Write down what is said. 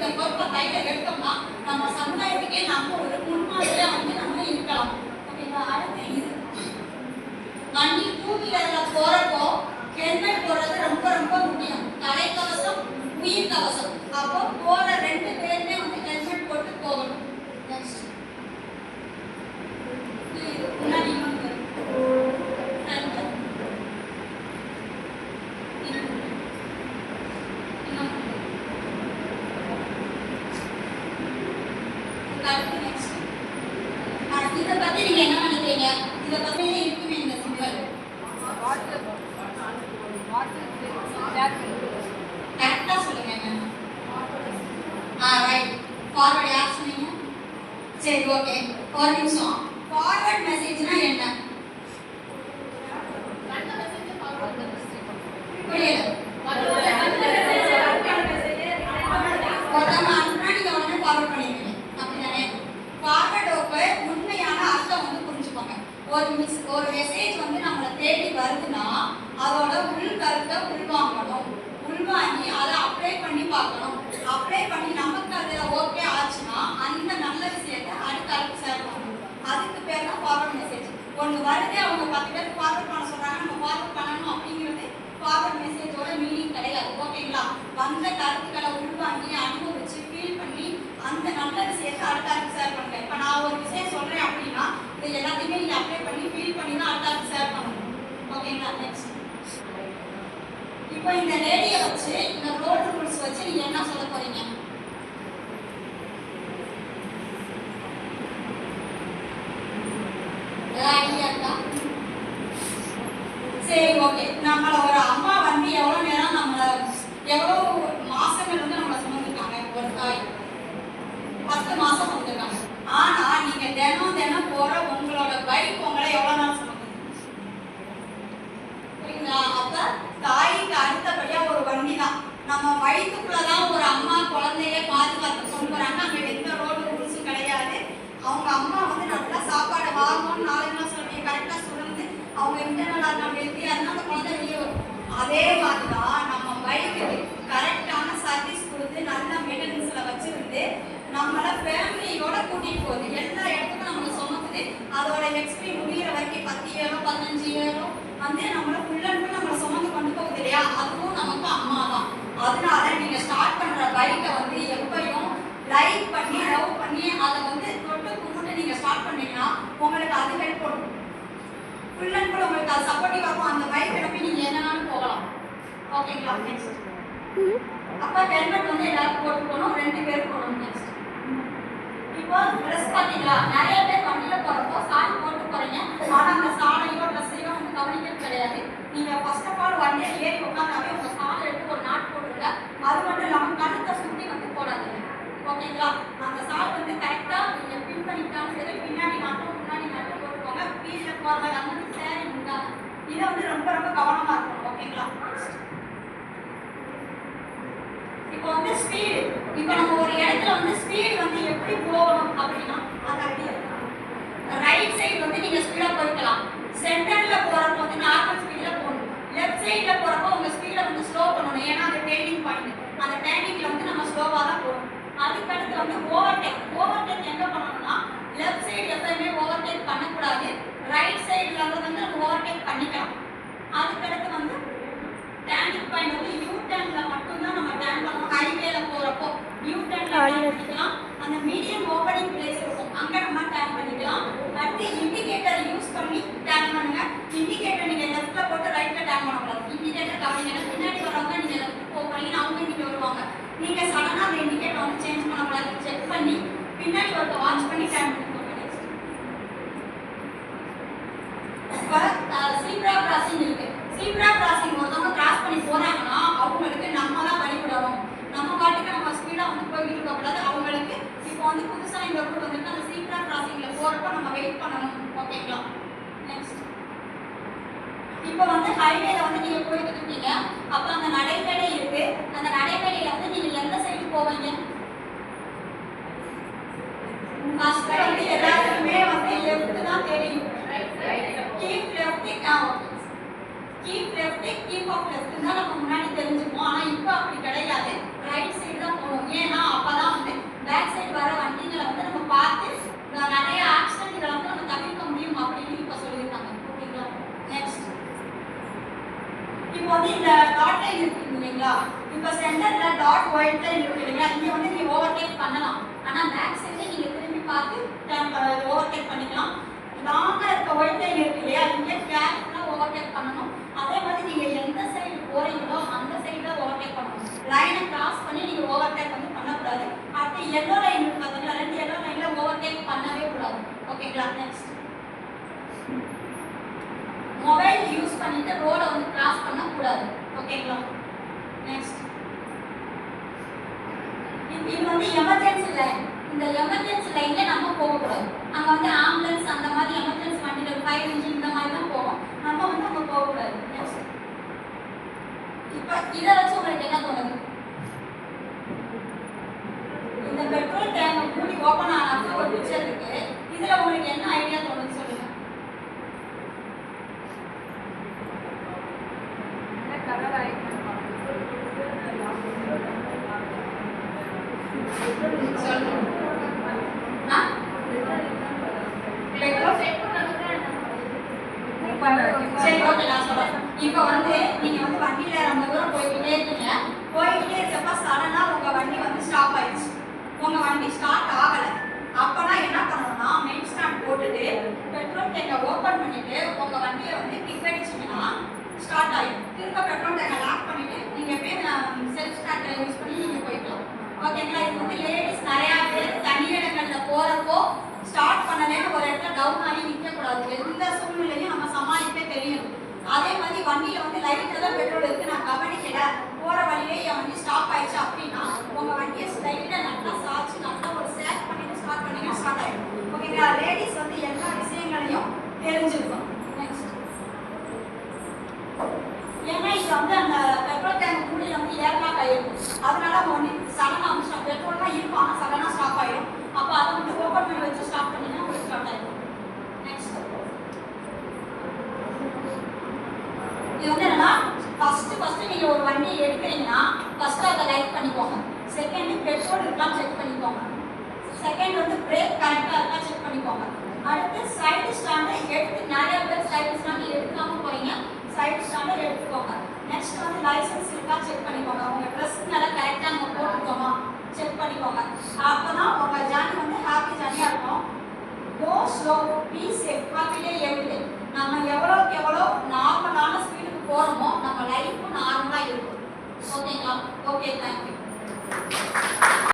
இந்த பொறுப்பை கையில எடுத்தோம்னா நம்ம சமுதாயத்துக்கே நம்ம ஒரு முன்மாதிரியா வந்து நம்ம இருக்கலாம். ஓகேங்களா? அடுத்து இது வண்டி டூ வீலர்ல போறப்போ ஹெல்மெட் போடுறது ரொம்ப ரொம்ப முக்கியம். தலைக்கவசம், உயிர் கவசம். அப்போ போற 2 பேருமே வந்து ஹெல்மெட் போட்டு போகணும். நெக்ஸ்ட் முன்னாடி இதை பத்தி நீங்க என்ன நினைக்கிறீங்க? இதை பத்தி இருக்குமே இந்த சிம்பிள் கரெக்டா சொல்லுங்க. ரைட். ஃபார்வர்ட் யார் சொன்னீங்க? சரி, ஓகே. ஒரு நிமிஷம். ஃபார்வர்ட் மெசேஜ்னா என்ன? புரியல. ஒருத்தவங்க அனுப்புனா நீங்க உடனே ஃபார்வர்ட் பண்ணிடுவீங்க, அப்படிதானே? ஃபார்வர்டோக்கு உண்மையான அர்த்தம் வந்து புரிஞ்சுக்கோங்க. ஒரு மெசேஜ் வந்து நம்மளை தேடி வருதுன்னா அதோட உள் கருத்தை உள்வாங்கணும். உள்வாங்கி அதை அப்ளை பண்ணி பார்க்கணும். அப்ளை பண்ணி நமக்கு அதில் ஓகே ஆச்சுன்னா அந்த நல்ல விஷயத்தை அடுத்த ஷேர் பண்ணணும். அதுக்கு பேர் தான் ஃபார்வர்ட் மெசேஜ். ஒன்று வருது, அவங்க 10 பேருக்கு ஃபார்வர்ட் பண்ண சொல்கிறாங்க, நம்ம ஃபார்வர்ட் பண்ணணும் அப்படிங்கிறது ஃபார்வர்ட் மெசேஜோட மீனிங் கிடையாது. ஓகேங்களா? வந்த கருத்துக்களை உள்வாங்கி அனுபவிச்சு ஃபீல் பண்ணி அந்த நல்ல விஷயத்தை அடுத்த ஷேர் பண்ணுங்க. இப்போ நான் ஒரு விஷயம் சொல்கிறேன் அப்படின்னா இது எல்லாத்தையுமே நீங்கள் அப்ளை பண்ணி ஃபீல் பண்ணி தான் அடுத்த ஷேர் பண்ணணும். ஓகேங்களா? நெக்ஸ்ட் இப்போ இந்த லேடியை வச்சு இந்த ரோட் ரூல்ஸ் வச்சு நீங்க என்ன சொல்ல போறீங்க? ஐடியா இருக்கா? சரி, ஓகே. நம்மள ஒரு அம்மா வந்து எவ்வளவு நேரம் எவ்வளவு மாசங்கள் வந்து நம்மளை சுமந்துருக்காங்க? ஒரு தாய் 10 மாசம் சுமந்துருக்காங்க. ஆனா நீங்க தினம் போற உங்களோட பைக் உங்களை எவ்வளவு நேரம் சுமந்து? புரியுங்களா? அப்ப தாய்க்கு அடுத்தபடியா ஒரு வண்டி தான். நம்ம வயிற்றுக்குள்ளதான் ஒரு அம்மா குழந்தைய பாதுகாத்து கொண்டு வராங்க. அங்க எந்த ரோடு ரூல்ஸும் கிடையாது. அவங்க அம்மா வந்து நல்லா சாப்பாடு வாங்கணும்னு 4 மாசம் கரெக்டா சொல்லுது. அவங்க இன்டர்னலா நம்ம ஹெல்த்தியா இருந்தா அந்த குழந்தை வெளியே வரும். அதே மாதிரிதான் நம்ம பைக்கு கரெக்டான சர்வீஸ் கொடுத்து நல்ல மெயின்டெனன்ஸ்ல வச்சிருந்து நம்மள ஃபேமிலியோட கூட்டிட்டு போகுது. எல்லா இடத்துக்கும் நம்மளை சுமக்குது. அதோட எக்ஸ்பீரி முடிகிற வரைக்கும் 10 ஏழோ 15 ஏழோ வந்து நம்மள ஃபுல் அண்ட் ஃபுல் நம்மளை சுமந்து கொண்டு போகுது இல்லையா? அதுவும் நமக்கு அம்மா தான். அதனால நீங்க ஸ்டார்ட் பண்ற பைக்கை வந்து எப்பயும் லைக் பண்ணி லவ் பண்ணி அதை வந்து தொட்டு கும்பிட்டு நீங்க ஸ்டார்ட் பண்ணீங்கன்னா உங்களுக்கு அது ஹெல்ப் பண்ணும். ஃபுல் அண்ட் ஃபுல் உங்களுக்கு அது சப்போர்ட்டிவா இருக்கும். அந்த பைக் எடுப்பி நீங்க என்னன்னாலும் போகலாம். ஓகேங்களா? நெக்ஸ்ட் அப்ப ஹெல்மெட் வந்து எல்லாரும் போட்டு போகணும். 2 பேர் போகணும். நெக்ஸ்ட் இப்போ ட்ரெஸ் பார்த்தீங்களா? நிறைய பேர் வண்டியில போறப்போ சால் போட்டு போறீங்க. ஆனா அந்த சாலையோ ட்ரெஸ்ஸையோ வந்து கவனிக்கிறது கிடையாது. நீங்க ஃபர்ஸ்ட் ஆஃப் ஆல் வண்டியில ஏறி உட்காந்தாவே உங்க சாலை எடுத்து ஒரு நாட் போட்டுருங்க. அது மட்டும் இல்லாம கழுத்தை சுத்தி வந்து போடாதீங்க. ஓகேங்களா? அந்த சால் வந்து கரெக்டா நீங்க பின் பண்ணிட்டாலும் சரி, பின்னாடி நாட்டும் முன்னாடி நாட்டும் போட்டுக்கோங்க. வீட்டுல போறதா வந்து சேரி உண்டாங்க. இதை வந்து ரொம்ப ரொம்ப கவனமா இருக்கணும். ஓகேங்களா? இப்போ வந்து ஸ்பீடு, இப்போ நம்ம ஒரு இடத்துல வந்து ஸ்பீடு வந்து எப்படி போகணும் அப்படின்னா அது ஐடியா. ரைட் சைடு வந்து நீங்க ஸ்பீடா போய்க்கலாம். சென்டர்ல போறப்போ வந்து நார்மல் ஸ்பீட்ல போகணும். லெஃப்ட் சைடுல போறப்போ உங்க ஸ்பீடை வந்து ஸ்லோ பண்ணணும். ஏன்னா அது டேர்னிங் பாயிண்ட். அந்த டேர்னிங்ல வந்து நம்ம ஸ்லோவா தான் போகணும். அதுக்கடுத்து வந்து ஓவர்டேக் எங்க பண்ணணும்னா லெஃப்ட் சைடு எப்பவுமே ஓவர்டேக் பண்ணக்கூடாது. ரைட் சைடுல வந்து நம்ம ஓவர்டேக் பண்ணிக்கலாம். அதுக்கடுத்து வந்து டேர்னிங் பாயிண்ட் வந்து யூ டர்ன்ல மட்டும் தான் நம்ம டர்ன் பண்ணணும். ஹைவேல போறப்போ யூ டர்ன்ல டர்ன் பண்ணிக்கலாம். அந்த மீடியம் ஓபனிங் பிளேஸ் இருக்கும், அங்க நம்ம டர்ன் பண்ணிக்கலாம். அடுத்து இண்டிகேட்டர் யூஸ் பண்ணி டர்ன் பண்ணுங்க. இண்டிகேட்டர் நீங்க லெஃப்ட்ல போட்டு ரைட்ல டர்ன் பண்ணக்கூடாது. இண்டிகேட்டர் கவனிங்க. பின்னாடி வரவங்க நீங்க லெஃப்ட் போறீங்கன்னா அவங்க இங்க வருவாங்க. நீங்க சடனா அந்த இண்டிகேட்டர் வந்து சேஞ்ச் பண்ணக்கூடாது. செக் பண்ணி பின்னாடி ஒருத்த வாட்ச் பண்ணி டர்ன் பண்ணிக்கோங்க. இப்போ சீப்ரா கிராசிங் இருக்கு. சீப்ரா கிராசிங் ஒருத்தவங்க கிராஸ் பண்ணி போறாங்கன்னா அவங்களுக்கு நம்ம தான் வழிவிடணும். நம்ம பாட்டுக்கு நம்ம ஸ்பீடா வந்து போய்கிட்டு இருக்கக்கூடாது. அவங்களுக்கு இப்போ வந்து புதுசா இந்த ரூட் வந்துருக்கு. அந்த சீப்ரா கிராசிங்ல போறப்ப நம்ம வெயிட் பண்ணணும். ஓகேங்களா? நெக்ஸ்ட் இப்போ வந்து ஹைவேல வந்து நீங்க போயிட்டு இருக்கீங்க. அப்ப அந்த நடைமேடை இருக்கு. அந்த நடைமேடையில வந்து நீங்க எந்த சைடு போவீங்க? ஃபர்ஸ்ட் வந்து எல்லாருமே வந்து லெஃப்ட் தான் தெரியும். Keep left keep left keep off left தான் நம்ம முன்னாடி தெரிஞ்சுப்போம். ஆனா இப்போ அப்படி கிடையாது. ரைட் சைடு தான் போகணும். ஏன்னா அப்பதான் இப்போ சென்டர்ல டாட் ஒயிட் லைன் இருக்கு இல்லையா, இங்க வந்து நீங்க ஓவர்டேக் பண்ணலாம். ஆனா பேக் சைடுல நீங்க திரும்பி பார்த்து ஓவர்டேக் பண்ணிக்கலாம். லாங்கா இருக்க ஒயிட் லைன் இருக்கு இல்லையா, இங்க கேர்ஃபுல்லா ஓவர்டேக் பண்ணணும். அதே மாதிரி நீங்க எந்த சைடு போறீங்களோ அந்த சைடுல ஓவர்டேக் பண்ணணும். லைனை கிராஸ் பண்ணி நீங்க ஓவர்டேக் வந்து பண்ணக்கூடாது. அடுத்து எல்லோ லைன் இருக்கு பாத்தீங்களா, ரெண்டு எல்லோ லைன்ல ஓவர்டேக் பண்ணவே கூடாது. ஓகேங்களா? நெக்ஸ்ட் மொபைல் யூஸ் பண்ணிட்டு ரோட வந்து கிராஸ் பண்ண கூடாது. ஓகேங்களா? நெக்ஸ்ட் இது வந்து எமர்ஜென்சி லைன். இந்த எமர்ஜென்சி லைன்ல நம்ம போக கூடாது. அங்க வந்து ஆம்புலன்ஸ் அந்த மாதிரி எமர்ஜென்சி வண்டிகள் ஃபயர் இன்ஜின் இந்த மாதிரி தான் போகும். நம்ம வந்து அங்க போக கூடாது. நெக்ஸ்ட் இப்போ இத வச்சு உங்களுக்கு என்ன தோணுது? இந்த பெட்ரோல் டேங்க் மூடி ஓபன் ஆன ஒரு பிக்சர் இருக்கு. இதுல உங்களுக்கு என்ன ஐடியா தோணுது சொல்லுங்க. கலர் ஐகான் இப்போ வந்து நீங்க வந்து வண்டியில ரொம்ப தூரம் போய்கிட்டே இருக்கீங்க. போய்கிட்டே இருக்கப்ப சடனா உங்க வண்டி வந்து ஸ்டாப் ஆயிடுச்சு. உங்க வண்டி ஸ்டார்ட் ஆகல. அப்பனா என்ன பண்ணணும்னா மெயின் ஸ்டாண்ட் போட்டுட்டு பெட்ரோல் டேங்கை ஓபன் பண்ணிட்டு உங்க வண்டியை வந்து கிக் அடிச்சீங்கன்னா ஸ்டார்ட் ஆயிடும். திரும்ப பெட்ரோல் டேங்கை லாக் பண்ணிட்டு நீங்க போய் செல்ஃப் ஸ்டார்ட் யூஸ் பண்ணி நீங்க போய்க்கலாம். ஓகேங்களா? இது வந்து லேடிஸ் நிறைய பேர் தனி இடங்கள்ல போறப்போ ஸ்டார்ட் பண்ணலேன்னு ஒரு இடத்துல டவுன் ஆகி நிற்க கூடாது. எந்த சூழ்நிலையும் நம்ம சமாளிக்க தெரியணும். அதே மாதிரி வண்டியில வந்து லைட்ல தான் பெட்ரோல் இருக்கு, நான் கவனிக்கல, போற வழியிலே என் வண்டி ஸ்டாப் ஆயிடுச்சு அப்படின்னா உங்க வண்டியை லைட்டா நல்லா சாய்ச்சி நல்லா ஒரு சேக் பண்ணிட்டு ஸ்டார்ட் பண்ணீங்கன்னா ஸ்டார்ட் ஆயிடும். ஓகேங்களா? லேடிஸ் வந்து எல்லா விஷயங்களையும் தெரிஞ்சிருக்கும். நெக்ஸ்ட் ஏன்னா இது வந்து அந்த பெட்ரோல் டேங்க் மூடியில வந்து ஏர்லாக் ஆயிடும். அதனால வண்டி சடனா பெட்ரோல் தான் இருக்கும், ஆனால் சடனா ஸ்டாப் ஆயிடும். அப்போ அதை வந்து ஓப்பன் பண்ணி வச்சு ஸ்டார்ட் பண்ணினா உங்களுக்கு ஸ்டார்ட் ஆயிடும். நெக்ஸ்ட் இது வந்து என்னன்னா ஃபர்ஸ்ட் நீங்க ஒரு வண்டி எடுக்கிறீங்கன்னா ஃபர்ஸ்ட் அதை லைட் பண்ணிக்கோங்க. செகண்ட் பெட்ரோல் இருக்கான்னு செக் பண்ணிக்கோங்க. செகண்ட் வந்து பிரேக் கரெக்டாக இருக்கா செக் பண்ணிக்கோங்க. அடுத்து சைடு ஸ்டாண்டை எடுத்து நிறைய பேர் சைடு ஸ்டாண்ட் எடுக்காம போறீங்க, சைடு ஸ்டாண்டை எடுத்துக்கோங்க. நெக்ஸ்ட் வந்து லைசன்ஸ் இருக்கா செக் பண்ணிக்கோங்க. உங்க ட்ரெஸ் நல்லா கரெக்டாக நம்ம போட்டுக்கோமா செக் பண்ணிக்கோங்க. அப்பதான் உங்க ஜர்னி வந்து ஹாப்பி ஜர்னியா இருக்கும். Go slow, be safe, ஹாப்பிலே